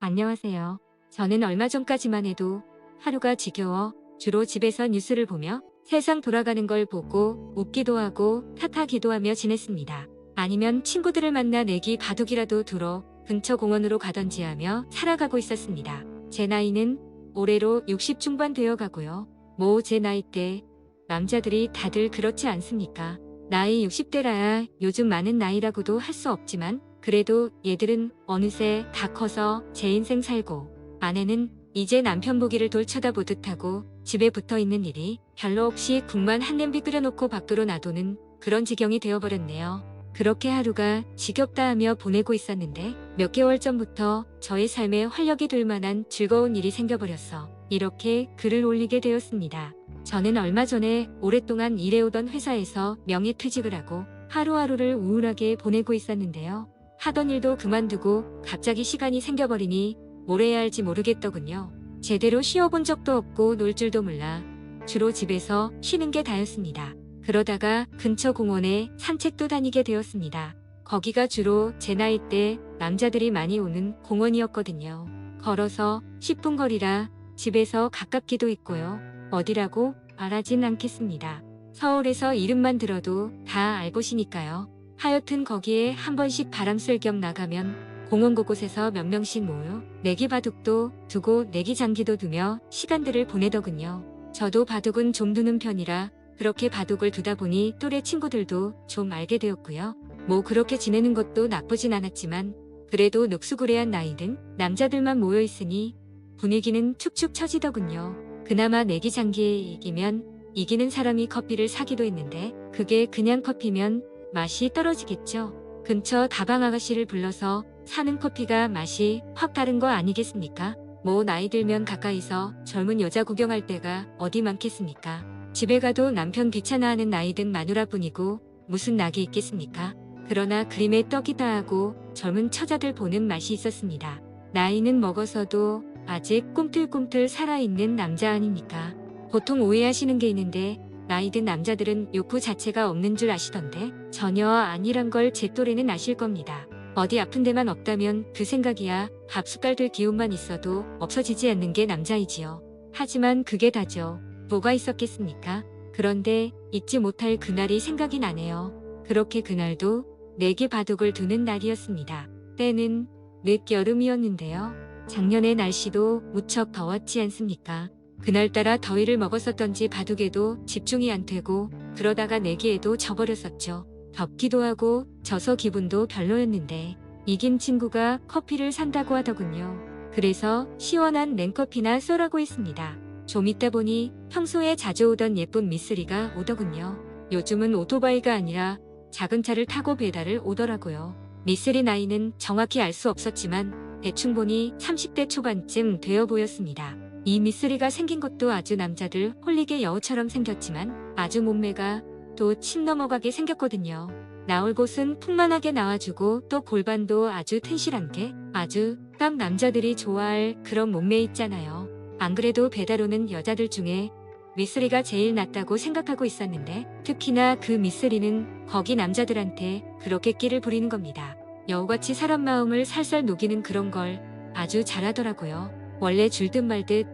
안녕하세요. 저는 얼마 전까지만 해도 하루가 지겨워 주로 집에서 뉴스를 보며 세상 돌아가는 걸 보고 웃기도 하고 탓하기도 하며 지냈습니다. 아니면 친구들을 만나 내기 바둑이라도 두러 근처 공원으로 가던지 하며 살아가고 있었습니다. 제 나이는 올해로 60 중반 되어 가고요. 뭐 제 나이 때 남자들이 다들 그렇지 않습니까? 나이 60대라야 요즘 많은 나이라고도 할 수 없지만 그래도 얘들은 어느새 다 커서 제 인생 살고 아내는 이제 남편 보기를 돌 쳐다보듯 하고 집에 붙어 있는 일이 별로 없이 국만 한 냄비 끓여놓고 밖으로 놔두는 그런 지경이 되어버렸네요. 그렇게 하루가 지겹다 하며 보내고 있었는데 몇 개월 전부터 저의 삶에 활력이 될 만한 즐거운 일이 생겨버렸어. 이렇게 글을 올리게 되었습니다. 저는 얼마 전에 오랫동안 일해오던 회사에서 명예퇴직을 하고 하루하루를 우울하게 보내고 있었는데요. 하던 일도 그만두고 갑자기 시간이 생겨버리니 뭘 해야 할지 모르겠더군요. 제대로 쉬어본 적도 없고 놀 줄도 몰라 주로 집에서 쉬는 게 다였습니다. 그러다가 근처 공원에 산책도 다니게 되었습니다. 거기가 주로 제 나이 때 남자들이 많이 오는 공원이었거든요. 걸어서 10분 거리라 집에서 가깝기도 했고요. 어디라고 말하진 않겠습니다. 서울에서 이름만 들어도 다 알곳이니까요. 하여튼 거기에 한 번씩 바람 쐴 겸 나가면 공원 곳곳에서 몇 명씩 모여 내기 바둑도 두고 내기 장기도 두며 시간들을 보내더군요. 저도 바둑은 좀 두는 편이라 그렇게 바둑을 두다 보니 또래 친구들도 좀 알게 되었고요. 뭐 그렇게 지내는 것도 나쁘진 않았지만 그래도 늑수구레한 나이든 남자들만 모여 있으니 분위기는 축축 처지더군요. 그나마 내기 장기에 이기면 이기는 사람이 커피를 사기도 했는데 그게 그냥 커피면 맛이 떨어지겠죠. 근처 다방 아가씨를 불러서 사는 커피가 맛이 확 다른 거 아니겠습니까? 뭐 나이 들면 가까이서 젊은 여자 구경할 때가 어디 많겠습니까? 집에 가도 남편 귀찮아하는 나이든 마누라뿐이고 무슨 낙이 있겠습니까? 그러나 그림의 떡이다 하고 젊은 처자들 보는 맛이 있었습니다. 나이는 먹어서도 아직 꿈틀꿈틀 살아있는 남자 아닙니까? 보통 오해하시는 게 있는데 나이 든 남자들은 욕구 자체가 없는 줄 아시던데 전혀 아니란 걸 제 또래는 아실 겁니다. 어디 아픈 데만 없다면 그 생각이야 밥 숟갈 들 기운만 있어도 없어지지 않는 게 남자이지요. 하지만 그게 다죠. 뭐가 있었겠습니까? 그런데 잊지 못할 그날이 생각이 나네요. 그렇게 그날도 내기 바둑을 두는 날이었습니다. 때는 늦여름이었는데요. 작년의 날씨도 무척 더웠지 않습니까? 그날따라 더위를 먹었었던지 바둑에도 집중이 안 되고 그러다가 내기에도 져버렸었죠. 덥기도 하고 져서 기분도 별로였는데 이긴 친구가 커피를 산다고 하더군요. 그래서 시원한 냉커피나 쏘라고 했습니다. 좀 있다 보니 평소에 자주 오던 예쁜 미쓰리가 오더군요. 요즘은 오토바이가 아니라 작은 차를 타고 배달을 오더라고요. 미쓰리 나이는 정확히 알 수 없었지만 대충 보니 30대 초반쯤 되어 보였습니다. 이 미쓰리가 생긴 것도 아주 남자들 홀리게 여우처럼 생겼지만 아주 몸매가 또 침 넘어가게 생겼거든요. 나올 곳은 풍만하게 나와주고 또 골반도 아주 튼실한 게 아주 딱 남자들이 좋아할 그런 몸매 있잖아요. 안 그래도 배달 오는 여자들 중에 미쓰리가 제일 낫다고 생각하고 있었는데 특히나 그 미쓰리는 거기 남자들한테 그렇게 끼를 부리는 겁니다. 여우같이 사람 마음을 살살 녹이는 그런 걸 아주 잘하더라고요. 원래 줄듯 말듯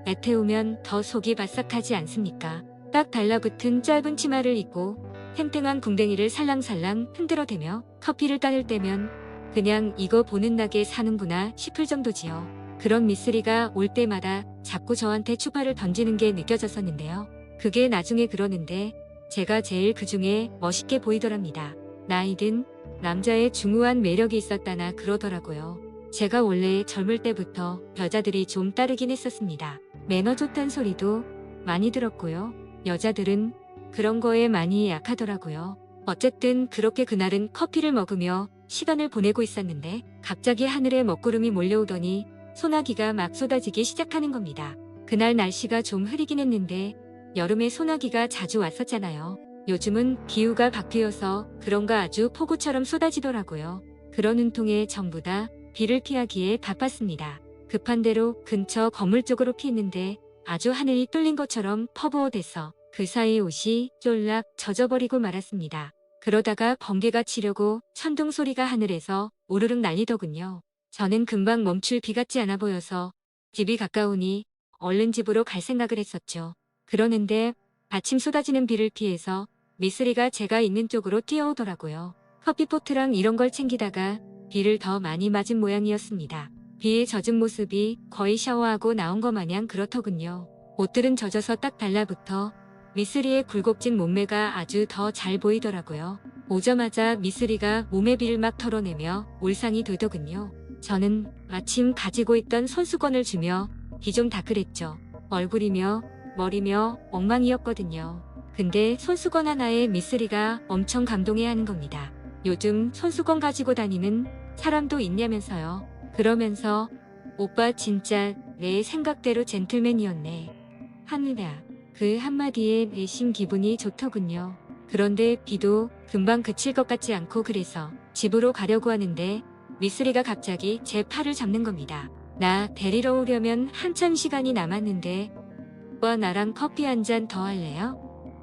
애태우면 더 속이 바싹하지 않습니까? 딱 달라붙은 짧은 치마를 입고 탱탱한 궁뎅이를 살랑살랑 흔들어대며 커피를 따를 때면 그냥 이거 보는 낙에 사는구나 싶을 정도지요. 그런 미쓰리가 올 때마다 자꾸 저한테 추파를 던지는 게 느껴졌었는데요. 그게 나중에 그러는데 제가 제일 그중에 멋있게 보이더랍니다. 나이든 남자의 중후한 매력이 있었다나 그러더라고요. 제가 원래 젊을 때부터 여자들이 좀 따르긴 했었습니다. 매너 좋단 소리도 많이 들었고요. 여자들은 그런 거에 많이 약하더라고요. 어쨌든 그렇게 그날은 커피를 먹으며 시간을 보내고 있었는데 갑자기 하늘에 먹구름이 몰려오더니 소나기가 막 쏟아지기 시작하는 겁니다. 그날 날씨가 좀 흐리긴 했는데 여름에 소나기가 자주 왔었잖아요. 요즘은 기후가 바뀌어서 그런가 아주 폭우처럼 쏟아지더라고요. 그런 운통에 전부 다 비를 피하기에 바빴습니다. 급한 대로 근처 건물 쪽으로 피했는데 아주 하늘이 뚫린 것처럼 퍼부어대서 그 사이 옷이 쫄락 젖어버리고 말았습니다. 그러다가 번개가 치려고 천둥 소리가 하늘에서 우르륵 날리더군요. 저는 금방 멈출 비 같지 않아 보여서 집이 가까우니 얼른 집으로 갈 생각을 했었죠. 그러는데 아침 쏟아지는 비를 피해서 미쓰리가 제가 있는 쪽으로 뛰어오더라고요. 커피포트랑 이런 걸 챙기다가 비를 더 많이 맞은 모양이었습니다. 비에 젖은 모습이 거의 샤워하고 나온 것 마냥 그렇더군요. 옷들은 젖어서 딱 달라붙어 미쓰리의 굴곡진 몸매가 아주 더 잘 보이더라고요. 오자마자 미쓰리가 몸에 비를 막 털어내며 울상이 되더군요. 저는 마침 가지고 있던 손수건을 주며 비 좀 닦으랬죠. 얼굴이며 머리며 엉망이었거든요. 근데 손수건 하나에 미쓰리가 엄청 감동해하는 겁니다. 요즘 손수건 가지고 다니는 사람도 있냐면서요. 그러면서 오빠 진짜 내 생각대로 젠틀맨이었네. 하느라 그 한마디에 내심 기분이 좋더군요. 그런데 비도 금방 그칠 것 같지 않고 그래서 집으로 가려고 하는데 미쓰리가 갑자기 제 팔을 잡는 겁니다. 나 데리러 오려면 한참 시간이 남았는데 오빠 나랑 커피 한 잔 더 할래요?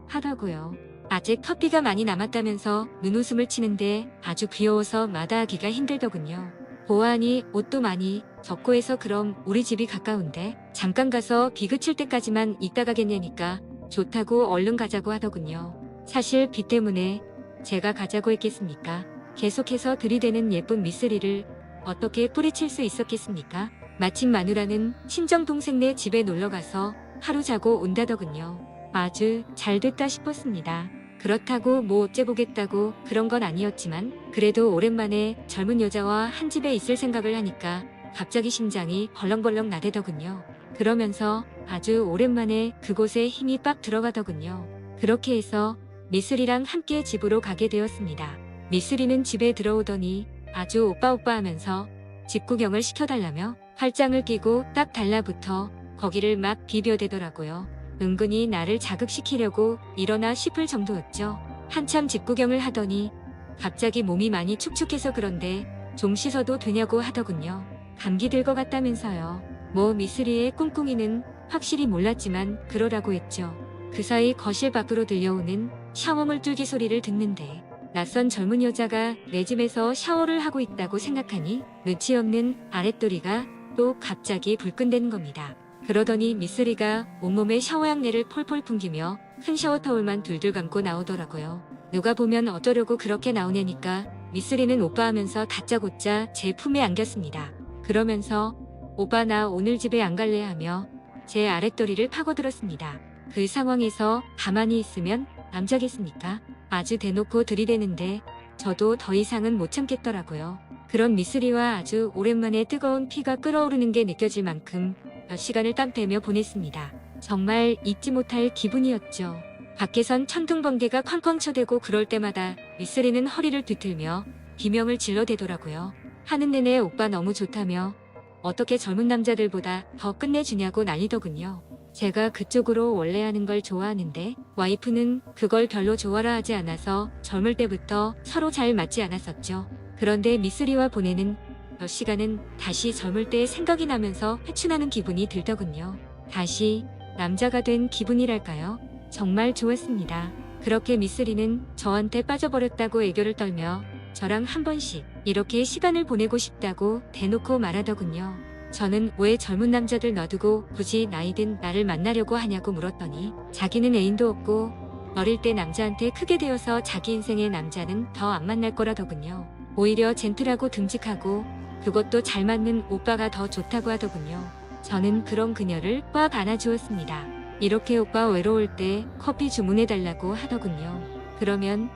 하라고요. 아직 커피가 많이 남았다면서 눈웃음을 치는데 아주 귀여워서 마다하기가 힘들더군요. 보아하니 옷도 많이 젖고 해서 그럼 우리 집이 가까운데 잠깐 가서 비 그칠 때까지만 있다 가겠냐니까 좋다고 얼른 가자고 하더군요. 사실 비 때문에 제가 가자고 했겠습니까? 계속해서 들이대는 예쁜 미쓰리를 어떻게 뿌리칠 수 있었겠습니까? 마침 마누라는 친정동생네 집에 놀러가서 하루 자고 온다더군요. 아주 잘 됐다 싶었습니다. 그렇다고 뭐 어째보겠다고 그런 건 아니었지만 그래도 오랜만에 젊은 여자와 한 집에 있을 생각을 하니까 갑자기 심장이 벌렁벌렁 나대더군요. 그러면서 아주 오랜만에 그곳에 힘이 빡 들어가더군요. 그렇게 해서 미쓰리랑 함께 집으로 가게 되었습니다. 미쓰리는 집에 들어오더니 아주 오빠 하면서 집 구경을 시켜달라며 팔짱을 끼고 딱 달라붙어 거기를 막 비벼대더라고요. 은근히 나를 자극시키려고 일어나 싶을 정도였죠. 한참 집 구경을 하더니 갑자기 몸이 많이 축축해서 그런데 좀 씻어도 되냐고 하더군요. 감기 들 것 같다면서요. 뭐 미쓰리의 꿍꿍이는 확실히 몰랐지만 그러라고 했죠. 그 사이 거실 밖으로 들려오는 샤워물 뚫기 소리를 듣는데 낯선 젊은 여자가 내 집에서 샤워를 하고 있다고 생각하니 눈치 없는 아랫도리가 또 갑자기 불끈대는 겁니다. 그러더니 미쓰리가 온몸에 샤워향내를 폴폴 풍기며 큰 샤워타올만 둘둘 감고 나오더라고요. 누가 보면 어쩌려고 그렇게 나오냐니까 미쓰리는 오빠 하면서 다짜고짜 제 품에 안겼습니다. 그러면서 오빠 나 오늘 집에 안 갈래 하며 제 아랫도리를 파고들었습니다. 그 상황에서 가만히 있으면 남자겠습니까? 아주 대놓고 들이대는데 저도 더 이상은 못 참겠더라고요. 그런 미쓰리와 아주 오랜만에 뜨거운 피가 끓어오르는 게 느껴질 만큼 몇 시간을 땀 빼며 보냈습니다. 정말 잊지 못할 기분이었죠. 밖에선 천둥번개가 쾅쾅 쳐대고 그럴 때마다 미쓰리는 허리를 뒤틀며 비명을 질러대더라고요. 하는 내내 오빠 너무 좋다며 어떻게 젊은 남자들보다 더 끝내주냐고 난리더군요. 제가 그쪽으로 원래 하는 걸 좋아하는데 와이프는 그걸 별로 좋아라 하지 않아서 젊을 때부터 서로 잘 맞지 않았었죠. 그런데 미쓰리와 보내는 몇 시간은 다시 젊을 때의 생각이 나면서 회춘하는 기분이 들더군요. 다시 남자가 된 기분이랄까요? 정말 좋았습니다. 그렇게 미쓰리는 저한테 빠져버렸다고 애교를 떨며 저랑 한 번씩 이렇게 시간을 보내고 싶다고 대놓고 말하더군요. 저는 왜 젊은 남자들 놔두고 굳이 나이든 나를 만나려고 하냐고 물었더니 자기는 애인도 없고 어릴 때 남자한테 크게 되어서 자기 인생의 남자는 더 안 만날 거라더군요. 오히려 젠틀하고 듬직하고 그것도 잘 맞는 오빠가 더 좋다고 하더군요. 저는 그런 그녀를 꽉 안아주었습니다. 이렇게 오빠 외로울 때 커피 주문해달라고 하더군요. 그러면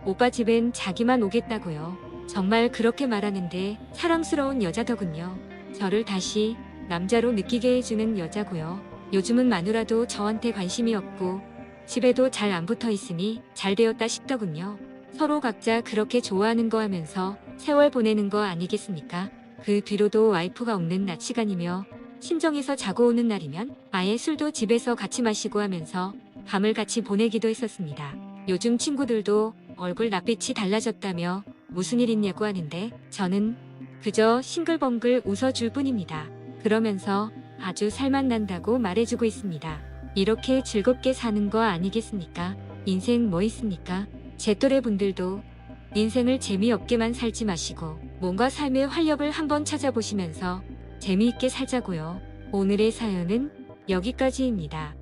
오빠 집엔 자기만 오겠다고요. 정말 그렇게 말하는데 사랑스러운 여자더군요. 저를 다시 남자로 느끼게 해주는 여자고요. 요즘은 마누라도 저한테 관심이 없고 집에도 잘 안 붙어 있으니 잘 되었다 싶더군요. 서로 각자 그렇게 좋아하는 거 하면서 세월 보내는 거 아니겠습니까? 그 뒤로도 와이프가 없는 낮 시간이며 친정에서 자고 오는 날이면 아예 술도 집에서 같이 마시고 하면서 밤을 같이 보내기도 했었습니다. 요즘 친구들도 얼굴 낯빛이 달라졌다며 무슨 일 있냐고 하는데 저는 그저 싱글벙글 웃어줄 뿐입니다. 그러면서 아주 살맛 난다고 말해주고 있습니다. 이렇게 즐겁게 사는 거 아니겠습니까? 인생 뭐 있습니까? 제 또래 분들도 인생을 재미없게만 살지 마시고 몸과 삶의 활력을 한번 찾아보시면서 재미있게 살자고요. 오늘의 사연은 여기까지입니다.